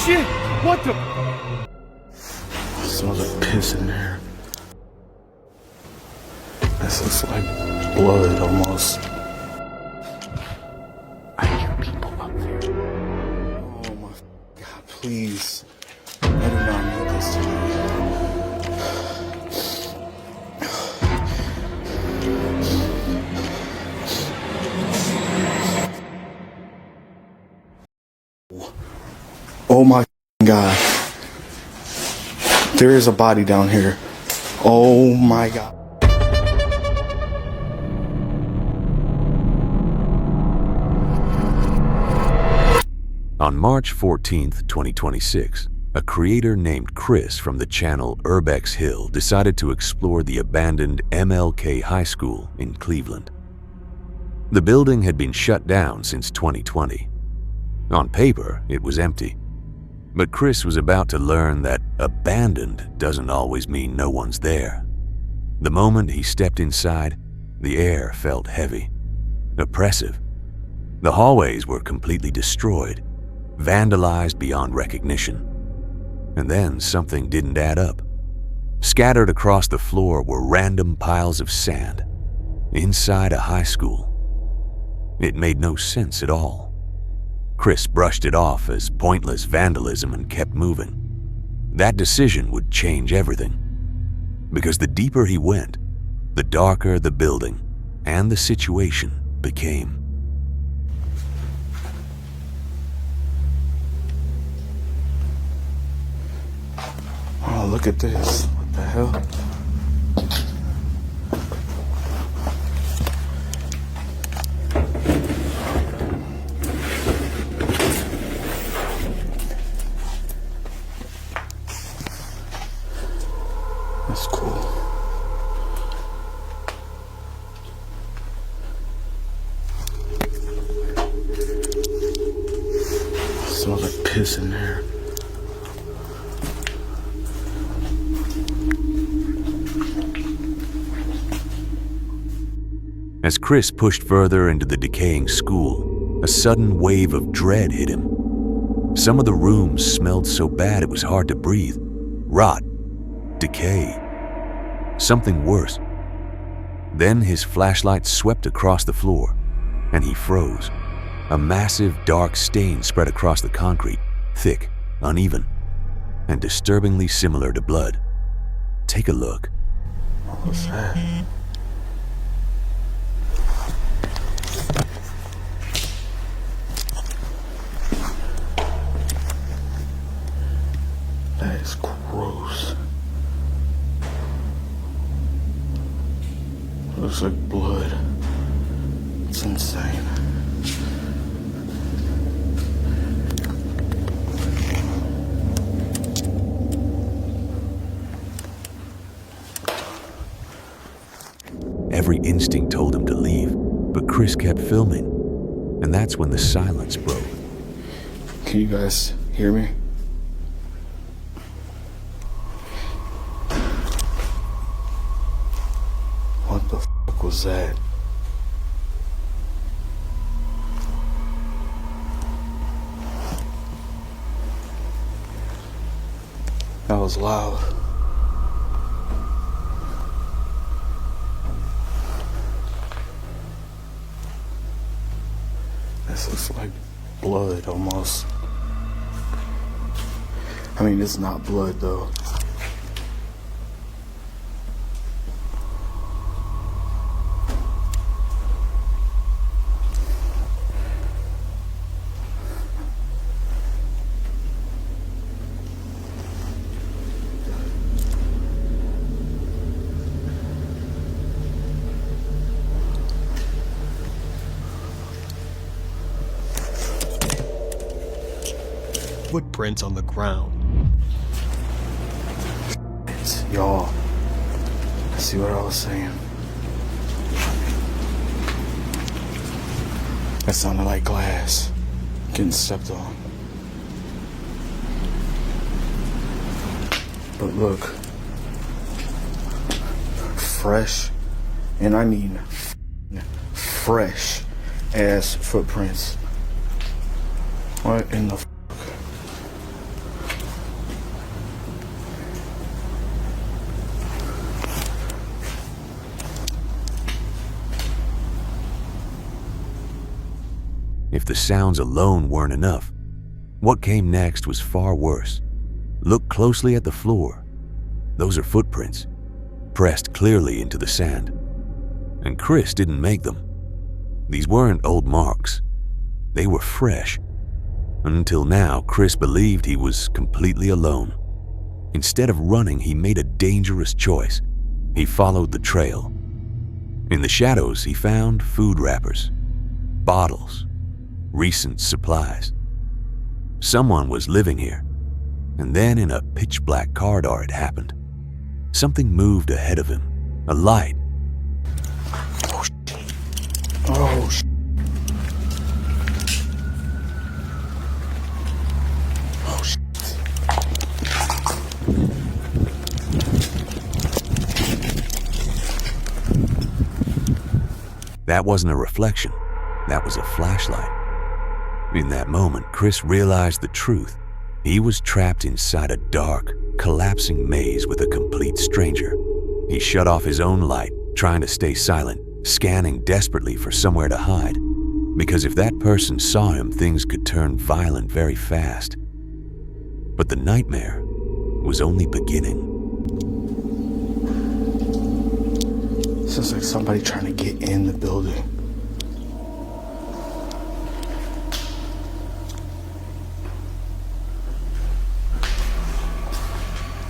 shit! What the? Smells like piss in there. This looks like blood almost. I hear people up there. Oh my God, please. I do not need this tonight. Oh my God. There is a body down here. Oh my God. On March 14th, 2026, a creator named Chris from the channel UrbexHill decided to explore the abandoned MLK High School in Cleveland. The building had been shut down since 2020. On paper, it was empty. But Chris was about to learn that abandoned doesn't always mean no one's there. The moment he stepped inside, the air felt heavy, oppressive. The hallways were completely destroyed, vandalized beyond recognition. And then something didn't add up. Scattered across the floor were random piles of sand, inside a high school. It made no sense at all. Chris brushed it off as pointless vandalism and kept moving. That decision would change everything. Because the deeper he went, the darker the building and the situation became. Oh, look at this. What the hell? That's cool. Smells like piss in there. As Chris pushed further into the decaying school, a sudden wave of dread hit him. Some of the rooms smelled so bad it was hard to breathe. Rot, decay, something worse. Then his flashlight swept across the floor, and he froze. A massive dark stain spread across the concrete, thick, uneven, and disturbingly similar to blood. Take a look. What was that? That is gross. Looks like blood. It's insane. Every instinct told him to leave, but Chris kept filming, and that's when the silence broke. Can you guys hear me? What the fuck was that? That was loud. This looks like blood almost. I mean, it's not blood though. Footprints on the ground. Y'all, see what I was saying? That sounded like glass getting stepped on. But look, fresh, and I mean fresh ass footprints. What in the if the sounds alone weren't enough, what came next was far worse. Look closely at the floor. Those are footprints, pressed clearly into the sand. And Chris didn't make them. These weren't old marks. They were fresh. Until now, Chris believed he was completely alone. Instead of running, he made a dangerous choice. He followed the trail. In the shadows, he found food wrappers, bottles, recent supplies. Someone was living here. And then in a pitch-black corridor, it happened. Something moved ahead of him. A light. Oh, shit. Oh, shit. Oh, shit. That wasn't a reflection. That was a flashlight. In that moment, Chris realized the truth. He was trapped inside a dark, collapsing maze with a complete stranger. He shut off his own light, trying to stay silent, scanning desperately for somewhere to hide. Because if that person saw him, things could turn violent very fast. But the nightmare was only beginning. Sounds like somebody trying to get in the building.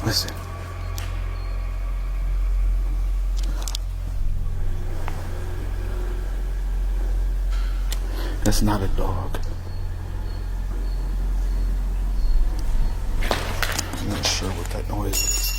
Listen. That's not a dog. I'm not sure what that noise is.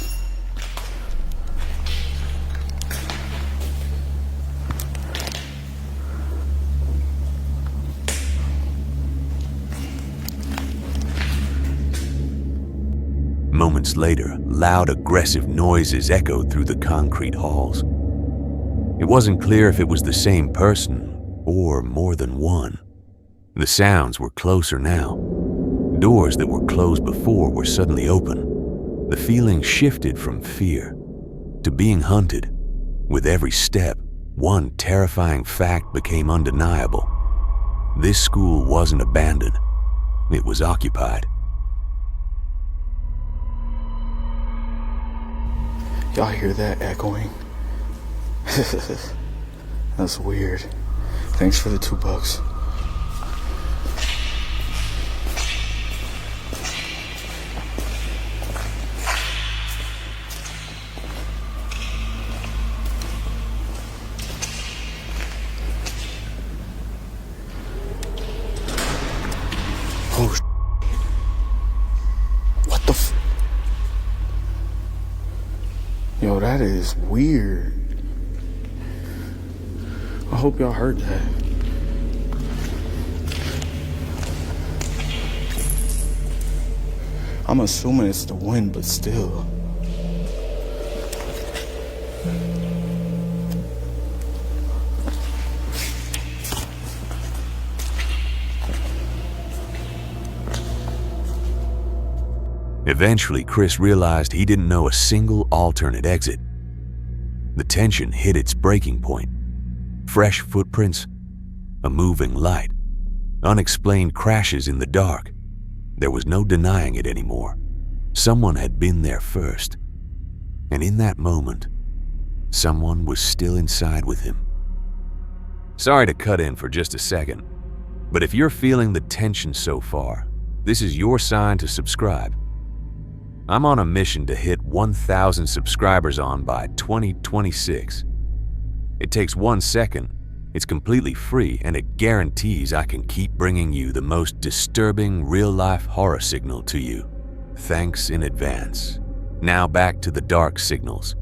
Moments later, loud, aggressive noises echoed through the concrete halls. It wasn't clear if it was the same person or more than one. The sounds were closer now. Doors that were closed before were suddenly open. The feeling shifted from fear to being hunted. With every step, one terrifying fact became undeniable. This school wasn't abandoned. It was occupied. Y'all hear that echoing? That's weird. Thanks for the $2. Oh, what the f? Yo, that is weird. I hope y'all heard that. I'm assuming it's the wind, but still. Eventually, Chris realized he didn't know a single alternate exit. The tension hit its breaking point. Fresh footprints, a moving light, unexplained crashes in the dark. There was no denying it anymore. Someone had been there first. And in that moment, someone was still inside with him. Sorry to cut in for just a second, but if you're feeling the tension so far, this is your sign to subscribe. I'm on a mission to hit 1,000 subscribers by 2026. It takes 1 second, it's completely free, and it guarantees I can keep bringing you the most disturbing real-life horror signal to you. Thanks in advance. Now back to the dark signals.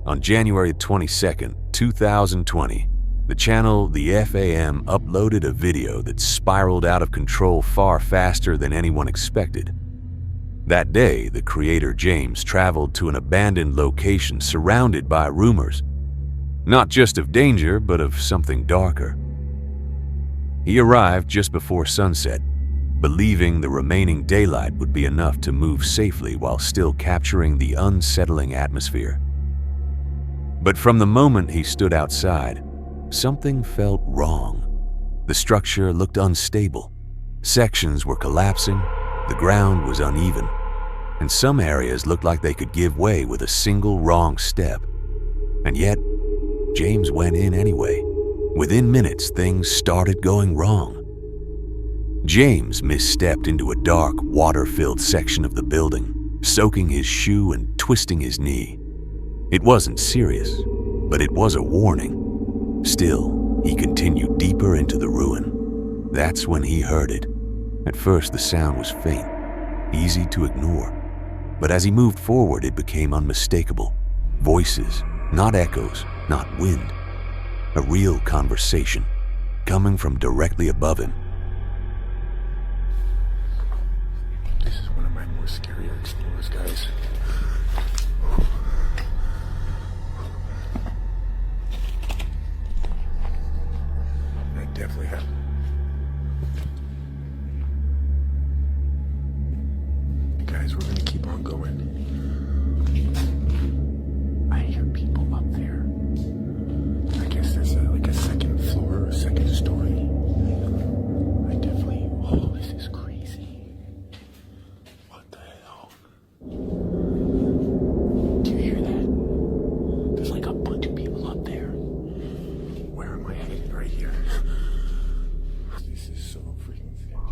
On January 22nd, 2020, the channel The FAM uploaded a video that spiraled out of control far faster than anyone expected. That day, the creator James traveled to an abandoned location surrounded by rumors, not just of danger, but of something darker. He arrived just before sunset, believing the remaining daylight would be enough to move safely while still capturing the unsettling atmosphere. But from the moment he stood outside, something felt wrong. The structure looked unstable. Sections were collapsing, the ground was uneven, and some areas looked like they could give way with a single wrong step. And yet, James went in anyway. Within minutes, things started going wrong. James misstepped into a dark, water-filled section of the building, soaking his shoe and twisting his knee. It wasn't serious, but it was a warning. Still, he continued deeper into the ruin. That's when he heard it. At first, the sound was faint, easy to ignore. But as he moved forward, it became unmistakable. Voices, not echoes, not wind. A real conversation, coming from directly above him. This is one of my more scarier explorers, guys. I definitely have. Guys, we're gonna keep on going. I hear people up there. I guess there's like a second floor or second story. I definitely. Oh, this is crazy. What the hell? Do you hear that? There's like a bunch of people up there. Where am I headed? Right here. This is so freaking sketchy. I've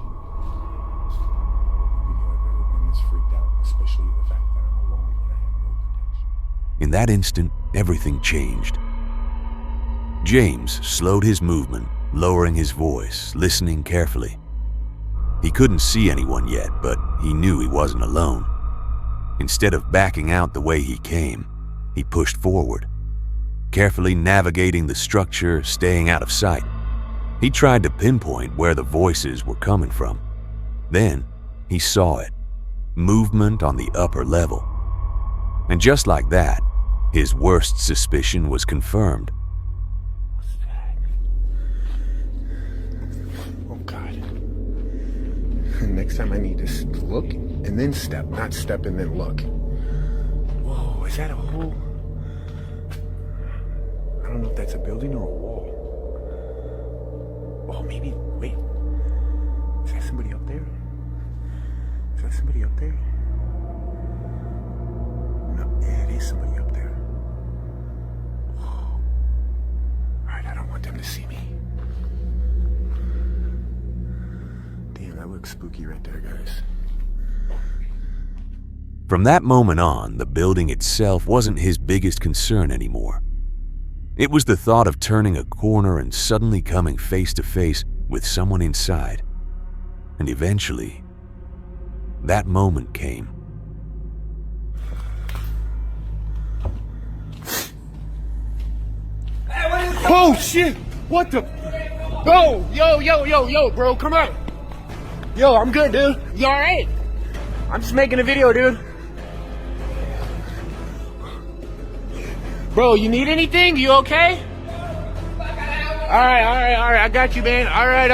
ever been this freaked out, especially the fact that I'm alone and I have no protection. In that instant, everything changed. James slowed his movement, lowering his voice, listening carefully. He couldn't see anyone yet, but he knew he wasn't alone. Instead of backing out the way he came, he pushed forward, carefully navigating the structure, staying out of sight. He tried to pinpoint where the voices were coming from. Then, he saw it. Movement on the upper level. And just like that, his worst suspicion was confirmed. What's that? Oh, God. Next time I need to look and then step, not step and then look. Whoa, is that a hole? I don't know if that's a building or a wall. Oh, maybe, wait. Is that somebody up there? Is that somebody up there? No, yeah, it is somebody up there. Whoa. Alright, I don't want them to see me. Damn, that looks spooky right there, guys. From that moment on, the building itself wasn't his biggest concern anymore. It was the thought of turning a corner and suddenly coming face to face with someone inside. And eventually, that moment came. Oh shit! What the? Yo, bro, come on. Yo, I'm good, dude. You alright? I'm just making a video, dude. Bro, you need anything? You okay? Alright, I got you, man. Alright,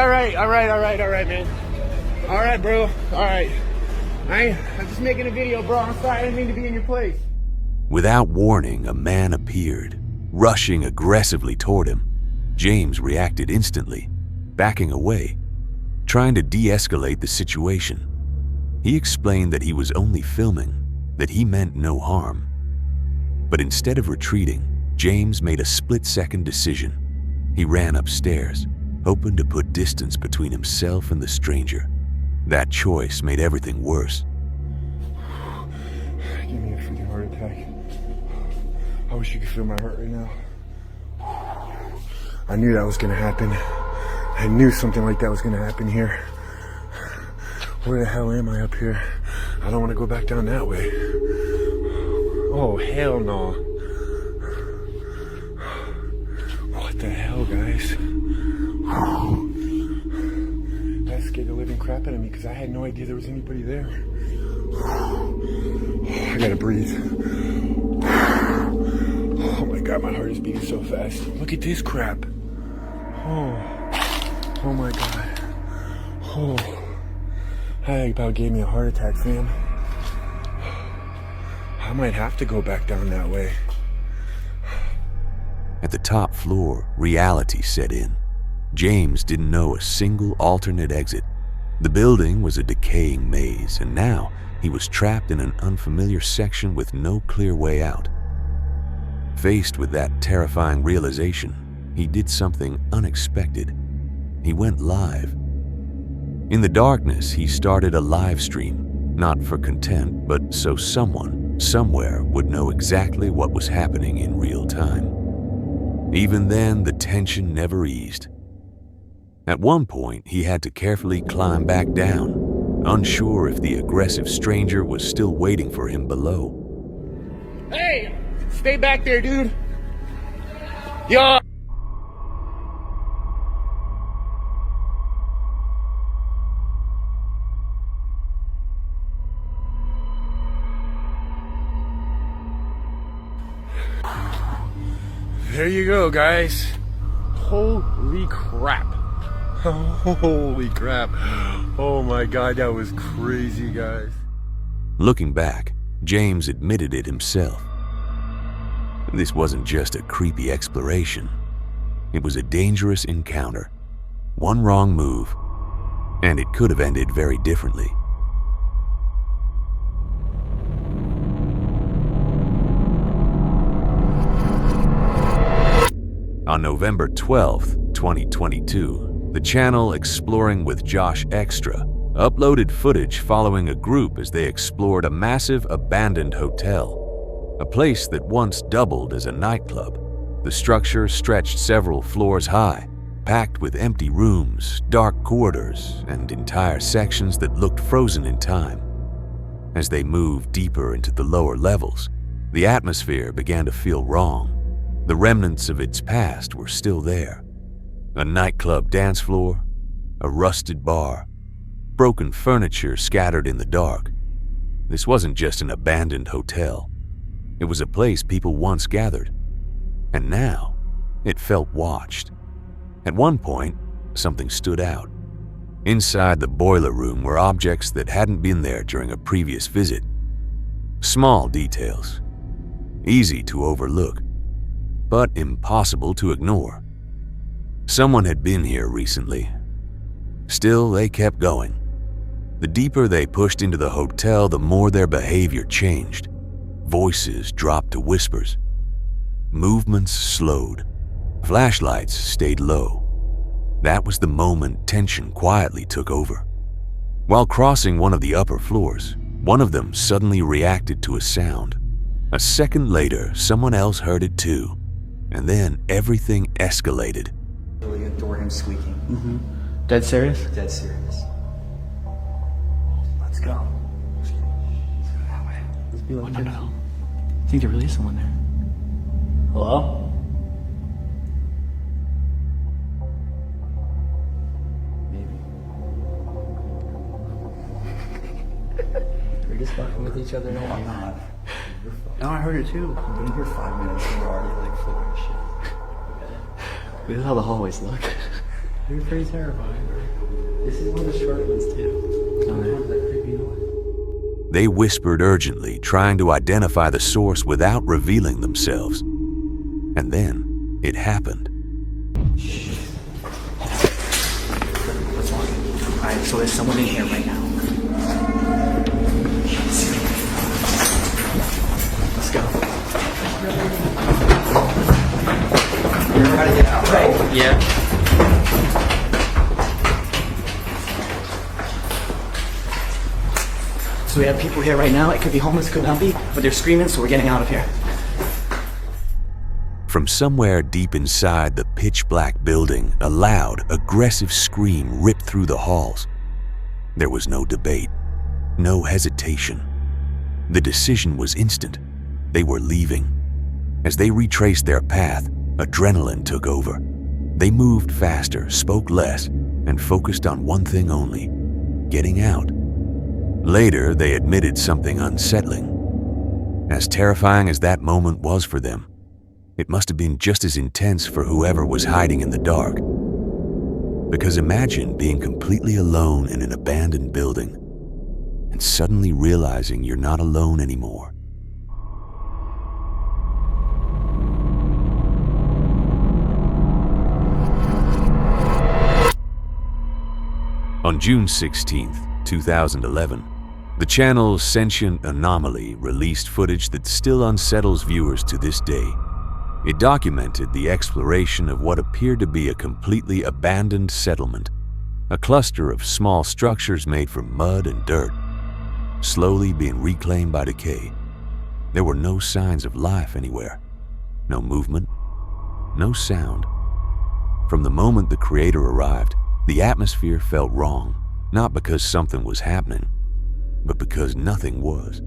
man. Alright, bro. Alright. I'm just making a video, bro. I'm sorry, I didn't mean to be in your place. Without warning, a man appeared, rushing aggressively toward him. James reacted instantly, backing away, trying to de-escalate the situation. He explained that he was only filming, that he meant no harm. But instead of retreating, James made a split-second decision. He ran upstairs, hoping to put distance between himself and the stranger. That choice made everything worse. Give me a freaking heart attack. I wish you could feel my heart right now. I knew that was gonna happen. I knew something like that was gonna happen here. Where the hell am I up here? I don't want to go back down that way. Oh, hell no. What the hell, guys? That scared the living crap out of me because I had no idea there was anybody there. I gotta breathe. Oh my God, my heart is beating so fast. Look at this crap. Oh my God. Oh, that about gave me a heart attack, fam. I might have to go back down that way. At the top floor, reality set in. James didn't know a single alternate exit. The building was a decaying maze, and now he was trapped in an unfamiliar section with no clear way out. Faced with that terrifying realization, he did something unexpected. He went live. In the darkness, he started a live stream, not for content, but so someone, somewhere, would know exactly what was happening in real time. Even then, the tension never eased. At one point, he had to carefully climb back down, unsure if the aggressive stranger was still waiting for him below. Hey! Stay back there, dude! Yo! There you go, guys. Holy crap. Holy crap. Oh my God, that was crazy, guys. Looking back, James admitted it himself. This wasn't just a creepy exploration. It was a dangerous encounter. One wrong move, and it could have ended very differently. On November 12th, 2022, the channel Exploring with Josh Extra uploaded footage following a group as they explored a massive abandoned hotel, a place that once doubled as a nightclub. The structure stretched several floors high, packed with empty rooms, dark corridors, and entire sections that looked frozen in time. As they moved deeper into the lower levels, the atmosphere began to feel wrong. The remnants of its past were still there. A nightclub dance floor, a rusted bar, broken furniture scattered in the dark. This wasn't just an abandoned hotel. It was a place people once gathered. And now, it felt watched. At one point, something stood out. Inside the boiler room were objects that hadn't been there during a previous visit. Small details, easy to overlook, but impossible to ignore. Someone had been here recently. Still, they kept going. The deeper they pushed into the hotel, the more their behavior changed. Voices dropped to whispers. Movements slowed. Flashlights stayed low. That was the moment tension quietly took over. While crossing one of the upper floors, one of them suddenly reacted to a sound. A second later, someone else heard it too. And then everything escalated. Really adore him squeaking. Mm-hmm. Dead serious? Dead serious. Let's go. Let's go that way. Let's be like, what the hell? I think there really is someone there. Hello? Maybe. We're just fucking with each other. No, I'm not. No, I heard it too. I've been here 5 minutes and we're already like flipping shit. This is how the hallways look. You're pretty terrifying. This is one of the short ones too. That creepy noise. They whispered urgently, trying to identify the source without revealing themselves. And then it happened. Let's walk. Alright, so there's someone in here right now. Let's go. You know how to get out, right? Yeah. So we have people here right now. It could be homeless, could not be, but they're screaming, so we're getting out of here. From somewhere deep inside the pitch-black building, a loud, aggressive scream ripped through the halls. There was no debate, no hesitation. The decision was instant. They were leaving. As they retraced their path, adrenaline took over. They moved faster, spoke less, and focused on one thing only: getting out. Later, they admitted something unsettling. As terrifying as that moment was for them, it must have been just as intense for whoever was hiding in the dark. Because imagine being completely alone in an abandoned building and suddenly realizing you're not alone anymore. On June 16, 2011, the channel SentientAnomaly released footage that still unsettles viewers to this day. It documented the exploration of what appeared to be a completely abandoned settlement, a cluster of small structures made from mud and dirt, slowly being reclaimed by decay. There were no signs of life anywhere, no movement, no sound. From the moment the creator arrived, the atmosphere felt wrong, not because something was happening, but because nothing was.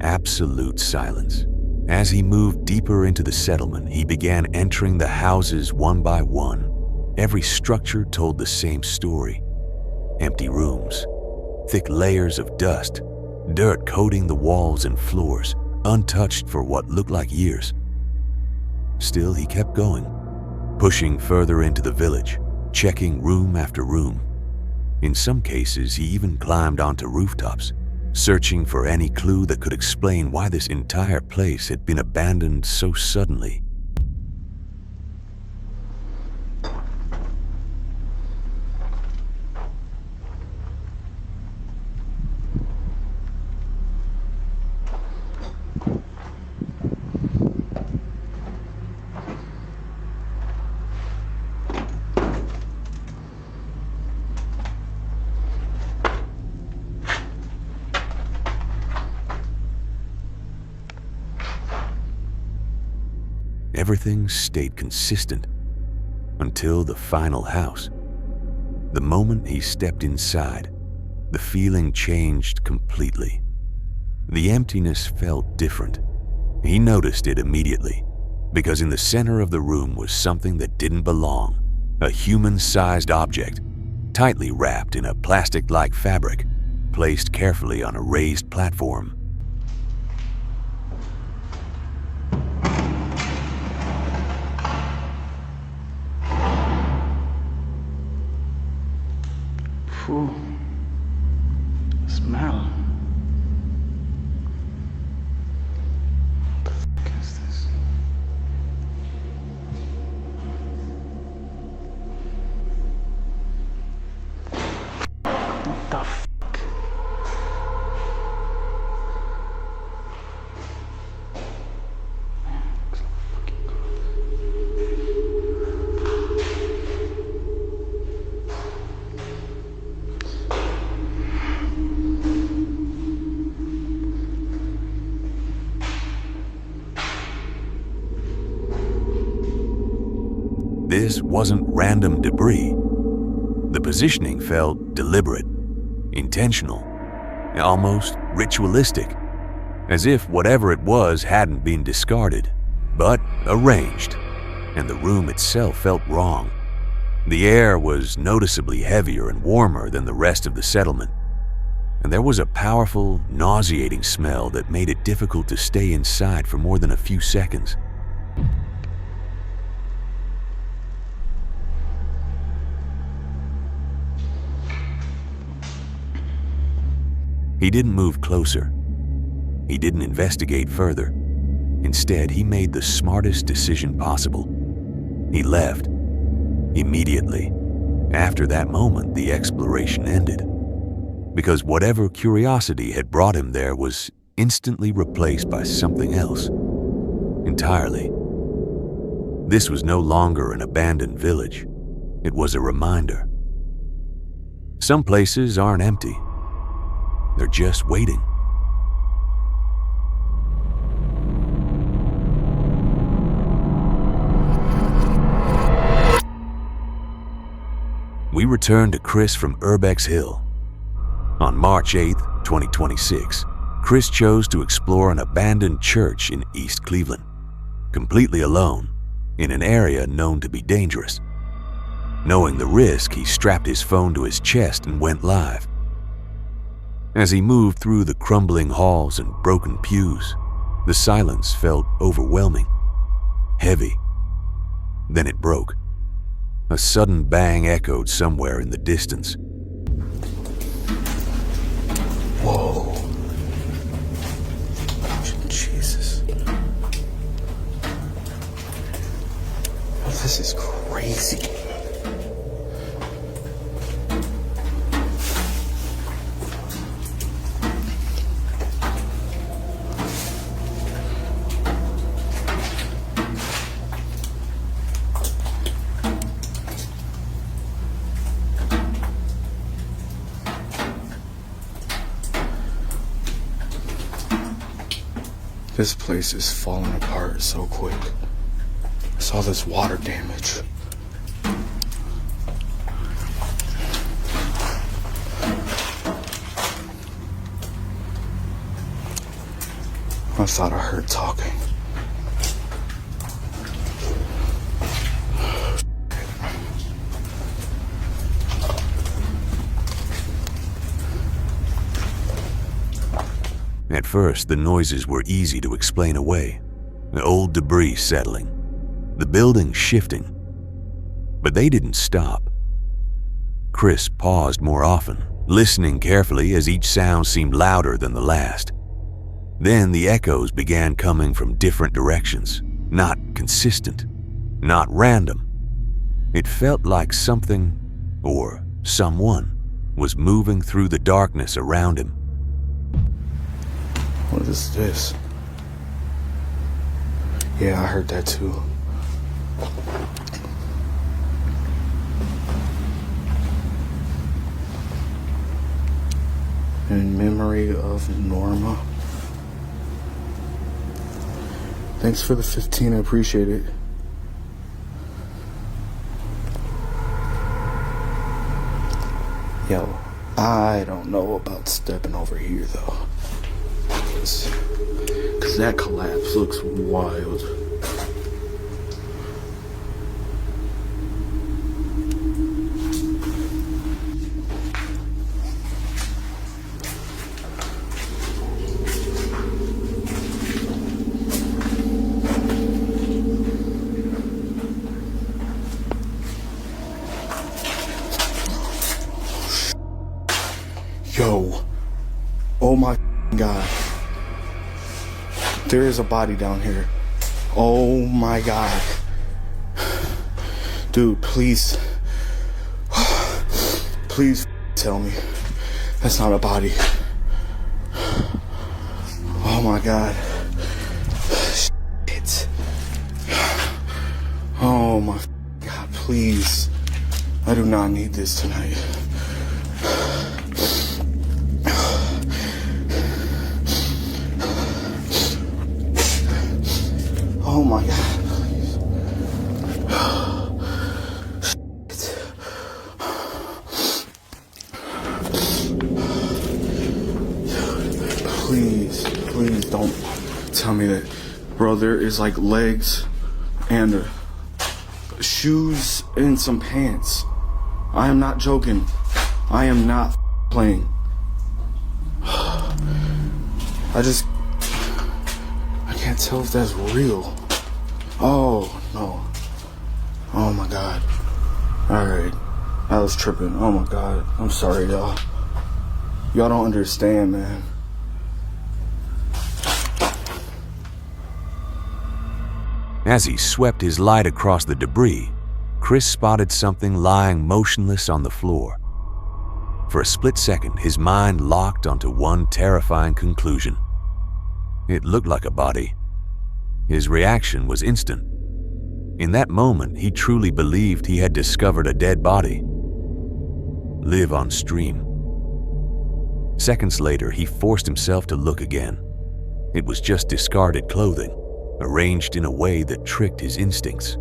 Absolute silence. As he moved deeper into the settlement, he began entering the houses one by one. Every structure told the same story. Empty rooms, thick layers of dust, dirt coating the walls and floors, untouched for what looked like years. Still, he kept going, pushing further into the village, checking room after room. In some cases, he even climbed onto rooftops, searching for any clue that could explain why this entire place had been abandoned so suddenly. Everything stayed consistent until the final house. The moment he stepped inside, the feeling changed completely. The emptiness felt different. He noticed it immediately, because in the center of the room was something that didn't belong, a human-sized object, tightly wrapped in a plastic-like fabric, placed carefully on a raised platform. Ooh, smell. What the fuck is this? What the fuck? This wasn't random debris. The positioning felt deliberate, intentional, almost ritualistic, as if whatever it was hadn't been discarded, but arranged, and the room itself felt wrong. The air was noticeably heavier and warmer than the rest of the settlement, and there was a powerful, nauseating smell that made it difficult to stay inside for more than a few seconds. He didn't move closer. He didn't investigate further. Instead, he made the smartest decision possible. He left immediately. After that moment, the exploration ended, because whatever curiosity had brought him there was instantly replaced by something else entirely. This was no longer an abandoned village. It was a reminder. Some places aren't empty. They're just waiting. We return to Chris from UrbexHill. On March 8, 2026, Chris chose to explore an abandoned church in East Cleveland, completely alone, in an area known to be dangerous. Knowing the risk, he strapped his phone to his chest and went live. As he moved through the crumbling halls and broken pews, the silence felt overwhelming, heavy. Then it broke. A sudden bang echoed somewhere in the distance. Whoa. Jesus. This is crazy. This place is falling apart so quick. I saw this water damage. I thought I heard talking. At first, the noises were easy to explain away. The old debris settling, the building shifting. But they didn't stop. Chris paused more often, listening carefully as each sound seemed louder than the last. Then the echoes began coming from different directions, not consistent, not random. It felt like something, or someone, was moving through the darkness around him. What is this? Yeah, I heard that too. In memory of Norma. Thanks for the 15, I appreciate it. Yo, I don't know about stepping over here though. Cause that collapse looks wild. Yo, oh my God. There is a body down here. Oh my God. Dude, please. Please tell me that's not a body. Oh my God. Shit. Oh my God, please. I do not need this tonight. Oh my God, please. Please don't tell me that. Bro, there is like legs and shoes and some pants. I am not joking. I am not playing. I can't tell if that's real. Oh, no. Oh, my God. All right. I was tripping. Oh, my God. I'm sorry, y'all. Y'all don't understand, man. As he swept his light across the debris, Chris spotted something lying motionless on the floor. For a split second, his mind locked onto one terrifying conclusion. It looked like a body. His reaction was instant. In that moment, he truly believed he had discovered a dead body. Live on stream. Seconds later, he forced himself to look again. It was just discarded clothing, arranged in a way that tricked his instincts.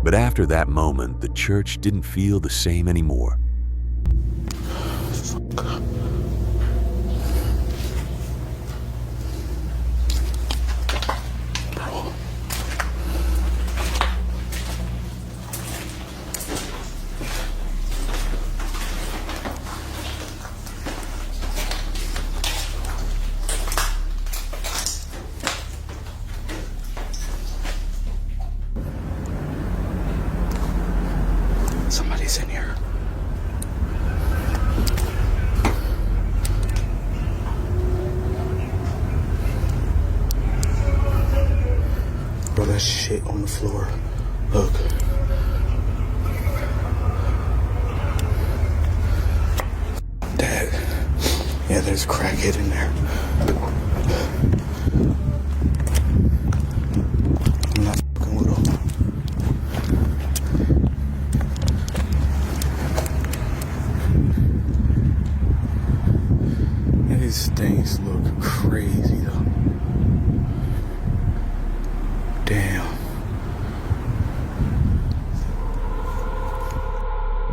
But after that moment, the church didn't feel the same anymore. Somebody's in here. Bro, that shit on the floor. Look. Dad. Yeah, there's a crackhead in there. I'm not fucking with him. These things look crazy though.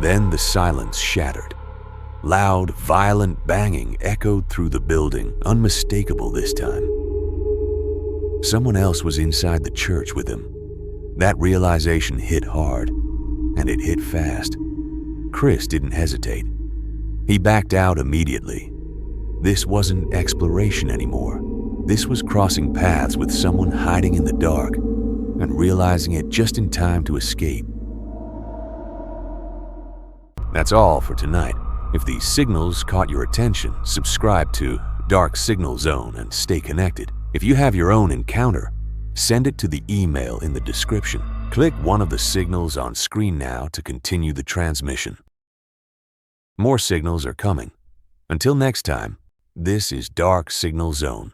Then the silence shattered. Loud, violent banging echoed through the building, unmistakable this time. Someone else was inside the church with him. That realization hit hard, and it hit fast. Chris didn't hesitate. He backed out immediately. This wasn't exploration anymore. This was crossing paths with someone hiding in the dark and realizing it just in time to escape. That's all for tonight. If these signals caught your attention, subscribe to DarkSignalZone and stay connected. If you have your own encounter, send it to the email in the description. Click one of the signals on screen now to continue the transmission. More signals are coming. Until next time, this is Dark Signal Zone.